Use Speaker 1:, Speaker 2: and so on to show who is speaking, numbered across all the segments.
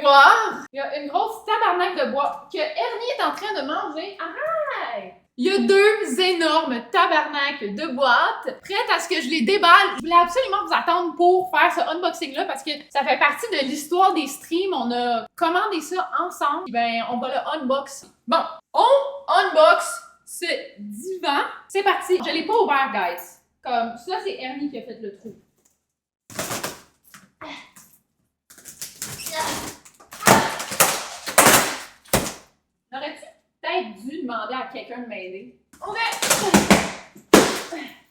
Speaker 1: voir, il y a une grosse tabarnak de bois que Ernie est en train de manger. Arrête! Il y a 2 énormes tabarnaks de boîtes prêtes à ce que je les déballe. Je voulais absolument vous attendre pour faire ce unboxing-là parce que ça fait partie de l'histoire des streams. On a commandé ça ensemble. Et ben, on va le unboxer. Bon, on unbox ce divan. C'est parti. Je l'ai pas ouvert, guys. Comme ça, c'est Ernie qui a fait le trou. Aurais-tu peut-être dû demander à quelqu'un de m'aider?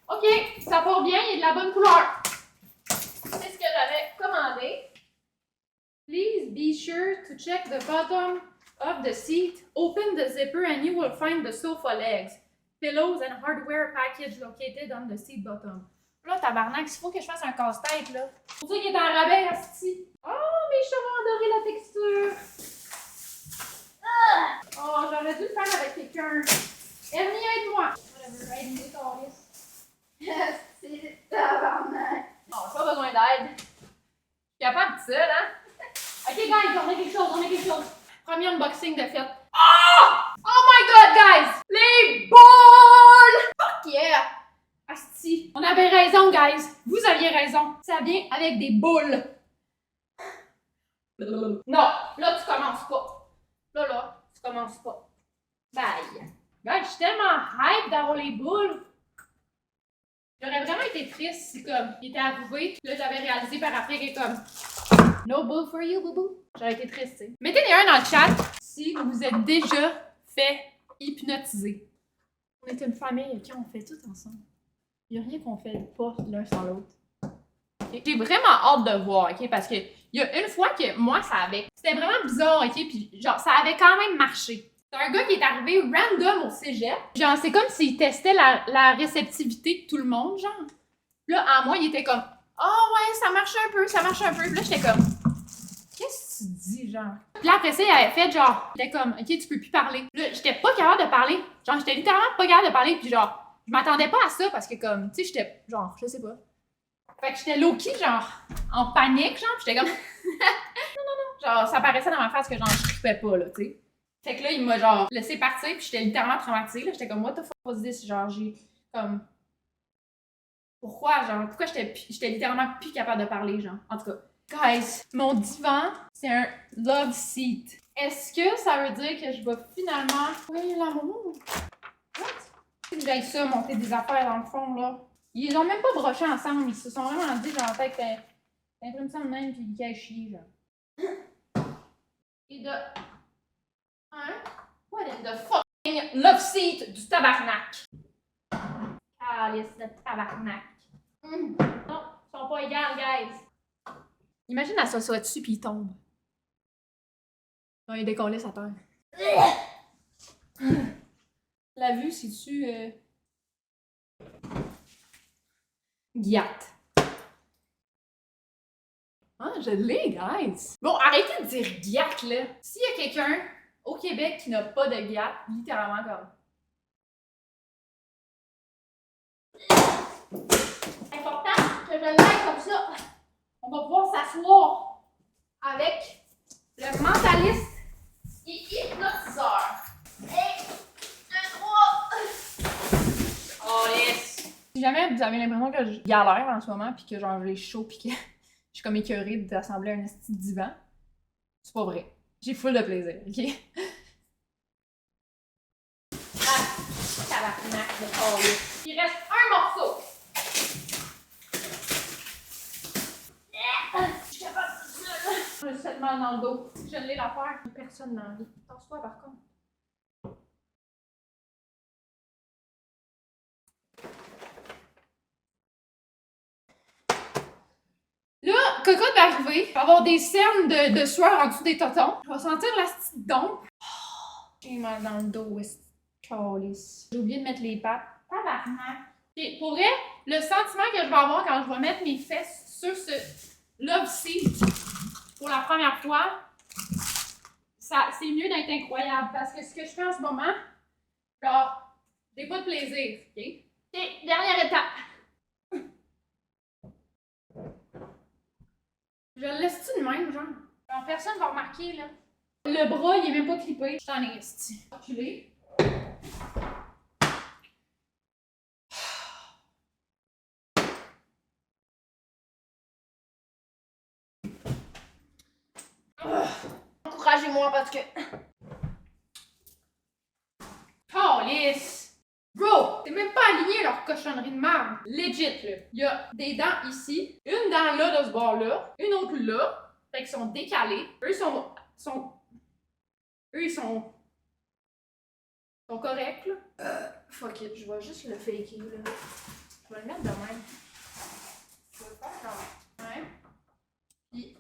Speaker 1: OK, ça part bien, il est de la bonne couleur. C'est ce que j'avais commandé. Please be sure to check the bottom of the seat. Open the zipper and you will find the sofa legs, pillows and hardware package located on the seat bottom. Là, tabarnak, il faut que je fasse un casse-tête, là. C'est pour ça qu'il est en rabais, asti. Oh, mes cheveux ont adoré la texture. Oh, j'aurais dû le faire avec quelqu'un. Ernie, aide-moi. Whatever, aide-moi, Taurus. C'est tabarnak. Oh, j'ai pas besoin d'aide. Je suis capable de ça, hein? Ok, guys, on a quelque chose, Premier unboxing de fête. Oh! Oh my god, guys! Les boules! Fuck yeah! Asti. On avait raison, guys. Vous aviez raison. Ça vient avec des boules. Non, là, tu commences pas. Là, tu commences pas. Bye. Guys, je suis tellement hype d'avoir les boules. J'aurais vraiment été triste si, comme, il était arrivé, là, j'avais réalisé par après qu'il est comme no bull for you, boubou. J'aurais été triste, tu sais. Mettez-les un dans le chat si vous vous êtes déjà fait hypnotiser. On est une famille, ok, on fait tout ensemble. Il n'y a rien qu'on fait pas l'un sans l'autre. Okay? J'ai vraiment hâte de voir, ok, parce que il y a une fois que moi, ça avait. C'était vraiment bizarre, ok, puis genre, ça avait quand même marché. C'est un gars qui est arrivé random au cégep. Genre, c'est comme s'il testait la réceptivité de tout le monde, genre. Là, à moi, il était comme, oh ouais, ça marche un peu. Puis là, j'étais comme, qu'est-ce que tu dis, genre? Puis là, après ça, il avait fait genre, il était comme, ok, tu peux plus parler. Là, j'étais pas capable de parler. Genre, j'étais littéralement pas capable de parler. Puis genre, je m'attendais pas à ça parce que, comme, tu sais, j'étais, genre, je sais pas. Fait que j'étais low-key, genre, en panique, genre, pis j'étais comme, non. Genre, ça paraissait dans ma face que, genre, je trippais pas, là, tu sais. Fait que là, il m'a, genre, laissé partir, pis j'étais littéralement traumatisée, là. J'étais comme, what the fuck was this? Genre, j'ai, comme, pourquoi, genre, pourquoi j'étais littéralement plus capable de parler, genre. En tout cas, guys, mon divan, c'est un love seat. Est-ce que ça veut dire que je vais finalement, oui, l'amour? What? J'ai ça, monter des affaires dans le fond, là. Ils ont même pas broché ensemble, ils se sont vraiment dit, genre, peut-être que t'imprimes ça de même, pis il chier, genre. Et de. Hein? What in the fucking love seat du tabarnak? Calice de tabarnak. Non, ils sont pas égales, guys. Imagine elle s'assoit dessus pis il tombe. Non, il décollait sa terre. La vue, c'est-tu. Giat. Ah, je l'ai, guys! Bon, arrêtez de dire Giat, là. S'il y a quelqu'un au Québec qui n'a pas de Giat, littéralement comme. C'est important que je l'aille comme ça. On va pouvoir s'asseoir avec le mentaliste et hypnotiseur. 1, 2, 3. Oh, yes! Si jamais vous avez l'impression que je galère en ce moment, puis que genre j'ai chaud, puis que je suis comme écœurée d'assembler un esti de divan, c'est pas vrai. J'ai full de plaisir, ok? Ah, tabarnak de calice. Il reste un morceau. Je suis capable de ça, là. J'ai cette mal dans le dos. Je l'ai l'affaire. Personne n'en rit. Tasse-toi par contre. Là, Cocotte va arriver. Il va avoir des cernes de sueur en dessous des totons. Je vais sentir la petite dompe. Oh, j'ai mal dans le dos, calice. J'ai oublié de mettre les pattes. Tabarnak. Okay, pour vrai, le sentiment que je vais avoir quand je vais mettre mes fesses sur ce love seat pour la première fois, c'est mieux d'être incroyable. Parce que ce que je fais en ce moment, genre, j'ai pas de plaisir. OK? OK, dernière étape. Je le laisse-tu de même, genre? Alors, personne va remarquer, là. Le bras, il est même pas clippé. Je t'en ai esti. Reculé. Encouragez-moi parce que... Calice! Bro! C'est même pas aligné leur cochonnerie de merde. Legit, là. Il y a des dents ici, une dent là de ce bord-là, une autre là. Fait qu'ils sont décalés. Eux ils sont corrects, là. Fuck it, je vais juste le faker, là. Je vais le mettre de même. Je vais le faire genre même. Puis...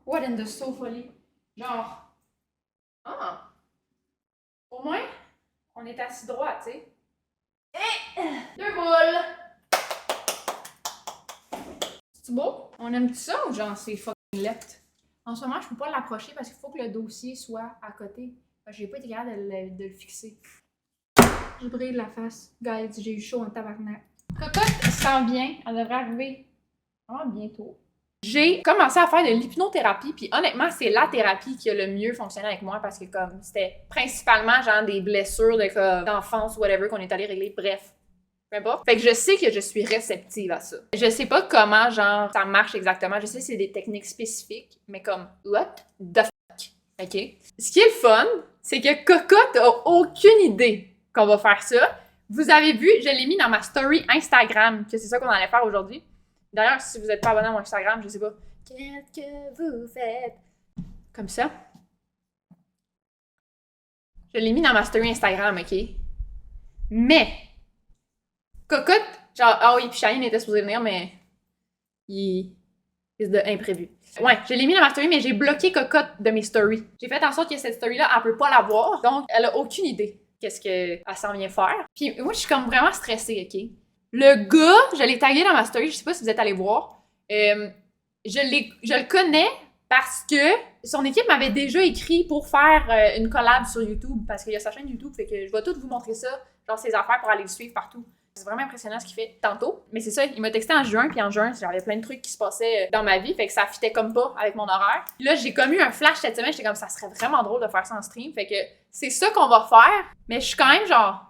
Speaker 1: What in the so folie? Genre... Ah! Au moins, on est assis droit, tu sais. Et... 2 boules! C'est beau? On aime ça ou genre c'est fucking lettre? En ce moment, je peux pas l'approcher parce qu'il faut que le dossier soit à côté. J'ai pas été capable de le fixer. Je brille la face. Guys, j'ai eu chaud en tabarnak. Cocotte s'en vient. Elle devrait arriver bientôt. J'ai commencé à faire de l'hypnothérapie, puis honnêtement, c'est la thérapie qui a le mieux fonctionné avec moi parce que comme c'était principalement genre des blessures d'enfance, whatever, qu'on est allé régler. Bref. Peu importe. Fait que je sais que je suis réceptive à ça. Je sais pas comment, genre, ça marche exactement. Je sais que c'est des techniques spécifiques, mais comme, what the fuck? OK? Ce qui est le fun, c'est que Cocotte a aucune idée qu'on va faire ça. Vous avez vu, je l'ai mis dans ma story Instagram, que c'est ça qu'on allait faire aujourd'hui. D'ailleurs, si vous n'êtes pas abonné à mon Instagram, je sais pas. Qu'est-ce que vous faites? Comme ça. Je l'ai mis dans ma story Instagram, OK? Mais... Cocotte, genre, ah oui, puis Shane était supposé venir, mais il est de imprévu. Ouais, je l'ai mis dans ma story, mais j'ai bloqué Cocotte de mes stories. J'ai fait en sorte que cette story-là, elle peut pas la voir, donc elle a aucune idée qu'est-ce qu'elle s'en vient faire. Puis moi, je suis comme vraiment stressée, OK? Le gars, je l'ai tagué dans ma story, je sais pas si vous êtes allés voir, je le connais parce que son équipe m'avait déjà écrit pour faire une collab sur YouTube, parce qu'il y a sa chaîne YouTube, fait que je vais tout vous montrer ça, genre ses affaires pour aller le suivre partout. C'est vraiment impressionnant ce qu'il fait tantôt. Mais c'est ça, il m'a texté en juin, puis en juin, j'avais plein de trucs qui se passaient dans ma vie, fait que ça fitait comme pas avec mon horaire. Puis là, j'ai comme eu un flash cette semaine, j'étais comme, ça serait vraiment drôle de faire ça en stream, fait que c'est ça qu'on va faire, mais je suis quand même genre...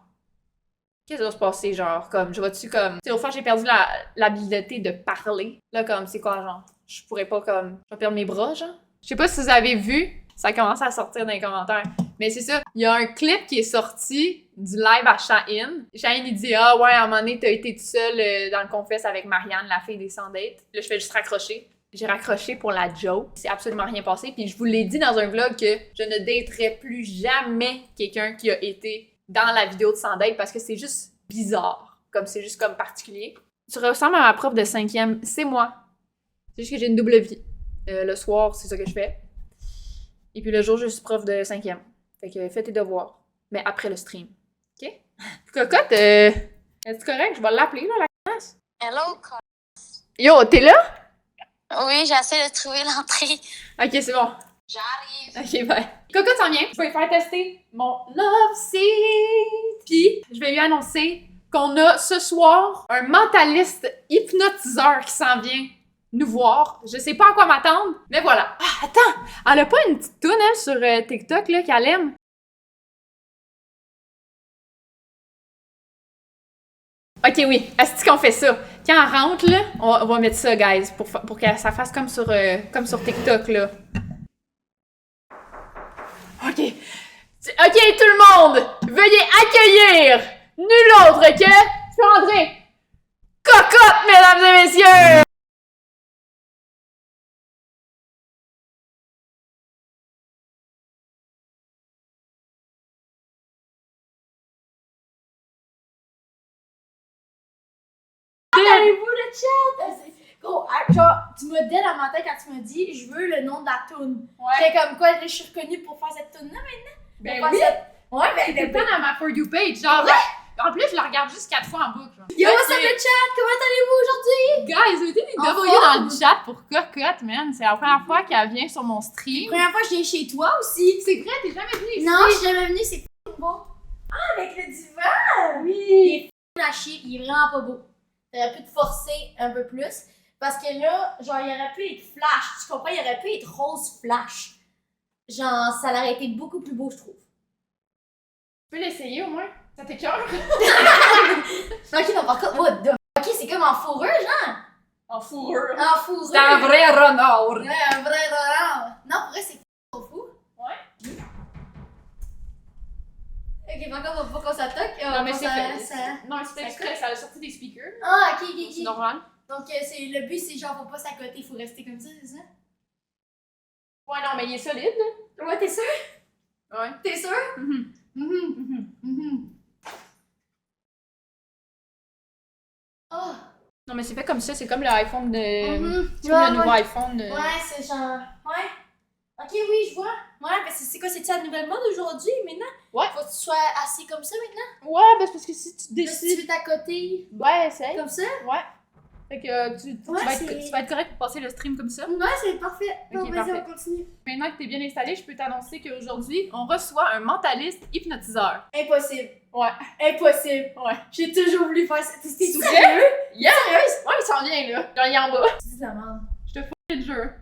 Speaker 1: Qu'est-ce qui va se passer, genre, comme, je vois-tu comme... Tu sais, l'autre fois, j'ai perdu l'habilité de parler. Là, comme, c'est quoi, genre? Je pourrais pas, comme... Je vais perdre mes bras, genre? Je sais pas si vous avez vu, ça commence à sortir dans les commentaires. Mais c'est ça, il y a un clip qui est sorti du live à Shaheen. Shaheen, il dit « Ah ouais, à un moment donné, t'as été tout seul dans le confesse avec Marianne, la fille des 100 dates. » Là, je fais juste raccrocher. J'ai raccroché pour la joke. C'est absolument rien passé. Puis je vous l'ai dit dans un vlog que je ne daterai plus jamais quelqu'un qui a été dans la vidéo de 100 dates parce que c'est juste bizarre. Comme c'est juste comme particulier. Tu ressembles à ma prof de 5e. C'est moi. C'est juste que j'ai une double vie. Le soir, c'est ça que je fais. Et puis le jour, je suis prof de 5e. Fait que fais tes devoirs. Mais après le stream. OK? Cocotte, est-ce correct? Je vais l'appeler, là, la classe.
Speaker 2: Hello,
Speaker 1: Yo, t'es là?
Speaker 2: oui, j'essaie de trouver l'entrée.
Speaker 1: OK, c'est bon.
Speaker 2: J'arrive.
Speaker 1: OK, bye. Cocotte s'en vient. Je vais lui faire tester mon Love Seat. Puis, je vais lui annoncer qu'on a ce soir un mentaliste hypnotiseur qui s'en vient nous voir. Je sais pas à quoi m'attendre, mais voilà. Ah, attends! Elle a pas une petite toune, elle, sur TikTok, là, qu'elle aime? Ok, oui. Est-ce qu'on fait ça? Quand elle rentre, là, on va mettre ça, guys, pour que ça fasse comme sur TikTok, là. Ok. Ok, tout le monde! Veuillez accueillir nul autre que André Cocotte, mesdames et messieurs!
Speaker 3: Allez-vous le chat? Gros, genre, tu m'as dit dans ma tête quand tu m'as dit je veux le nom de la toune.
Speaker 1: Ouais.
Speaker 3: J'étais comme quoi, je suis reconnue pour faire cette toune-là maintenant?
Speaker 1: Ben
Speaker 3: Pour
Speaker 1: oui!
Speaker 3: faire Ouais,
Speaker 1: C'est
Speaker 3: ben
Speaker 1: tout le temps dans ma For You page, genre. En plus, je la regarde juste 4 fois en boucle. Genre.
Speaker 3: Yo, what's up le chat? Comment allez-vous aujourd'hui?
Speaker 1: Guys, mettez des
Speaker 3: En
Speaker 1: W dans le chat pour Cocotte, man. C'est la première fois qu'elle vient sur mon stream.
Speaker 3: Première fois que je viens chez toi aussi.
Speaker 1: C'est vrai, t'es jamais venue ici.
Speaker 3: Non, je suis jamais venue, c'est bon. Ah, avec le divan!
Speaker 1: Oui!
Speaker 3: Il est à chier, il est vraiment pas beau. T'aurais pu te forcer un peu plus. Parce que là, genre, il aurait pu être flash. Tu comprends? Il aurait pu être rose flash. Genre, ça aurait été beaucoup plus beau, je trouve.
Speaker 1: Tu peux l'essayer au moins? Ça t'écoeure?
Speaker 3: Ok, non, par contre, what the... Ok, c'est comme en fourrure, genre.
Speaker 1: En fourrure.
Speaker 3: En fourrure.
Speaker 4: C'est un vrai renard!
Speaker 3: Ouais, un vrai renard. Non, pour vrai, c'est trop fou.
Speaker 1: Ouais.
Speaker 3: Ok, par contre, faut pas qu'on s'attaque.
Speaker 1: Non, mais c'est fait.
Speaker 3: ça...
Speaker 1: Non, c'est fait exprès, ça a sorti des speakers.
Speaker 3: Ah, ok,
Speaker 1: C'est
Speaker 3: ok.
Speaker 1: normal.
Speaker 3: Donc, le but, c'est genre, faut pas s'accoter, il faut rester comme ça, c'est ça?
Speaker 1: Ouais, non, mais il est solide.
Speaker 3: Ouais, t'es sûr?
Speaker 1: Ouais.
Speaker 3: T'es sûr?
Speaker 1: Mhm.
Speaker 3: Oh!
Speaker 1: Non, mais c'est fait comme ça, c'est comme l'iPhone de. C'est
Speaker 3: Ouais,
Speaker 1: comme le nouveau
Speaker 3: ouais.
Speaker 1: iPhone.
Speaker 3: Ouais, c'est genre. Ouais. Ok, oui, je vois. Ouais, mais c'est quoi, c'est-tu la nouvelle mode aujourd'hui, maintenant?
Speaker 1: Ouais.
Speaker 3: Faut que tu sois assis comme ça maintenant?
Speaker 1: Ouais, ben c'est parce que si tu
Speaker 3: Là, si tu
Speaker 1: décides.
Speaker 3: veux t'accoter
Speaker 1: Ouais, essaye.
Speaker 3: comme ça?
Speaker 1: Ouais. Fait que tu
Speaker 3: Ouais,
Speaker 1: vas
Speaker 3: c'est-
Speaker 1: tu vas être correct pour passer le stream comme ça.
Speaker 3: Ouais, c'est parfait.
Speaker 1: Ok,
Speaker 3: Non, vas-y,
Speaker 1: parfait.
Speaker 3: on continue.
Speaker 1: Maintenant que t'es bien installé, je peux t'annoncer qu'aujourd'hui, on reçoit un mentaliste hypnotiseur.
Speaker 3: Impossible.
Speaker 1: Ouais.
Speaker 3: Impossible.
Speaker 1: Ouais.
Speaker 3: J'ai toujours voulu faire ça. T'es
Speaker 1: S'il vous
Speaker 3: sérieux?
Speaker 1: Yeah!
Speaker 3: Sérieuse?
Speaker 1: Ouais, il s'en vient là. J'en ai en bas.
Speaker 3: Tu dis de la merde.
Speaker 1: Je te fous le jeu.